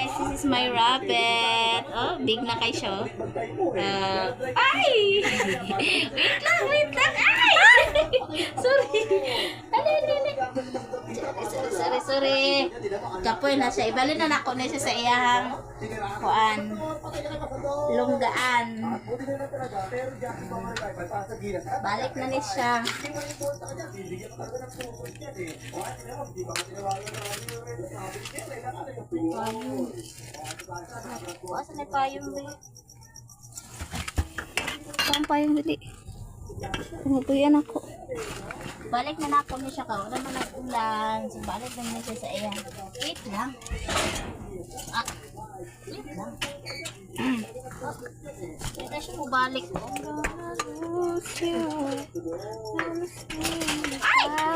guys, this is my rabbit. Oh, big na kay siya. Ay! Wait lang. Ay! Sorry. Sorry. Kapoy na siya. Ibalin na nako na siya sa iyang kuan. Lunggaan. Balik na ni siya. Asan na payong dali? Saan payong dali? Tumutuyan ako. Balik na ako niya siya ka. Wala man nag-ulan. So, balik na niya siya sa iya. Wait lang. Wait lang. Ito siya mo balik. Ay!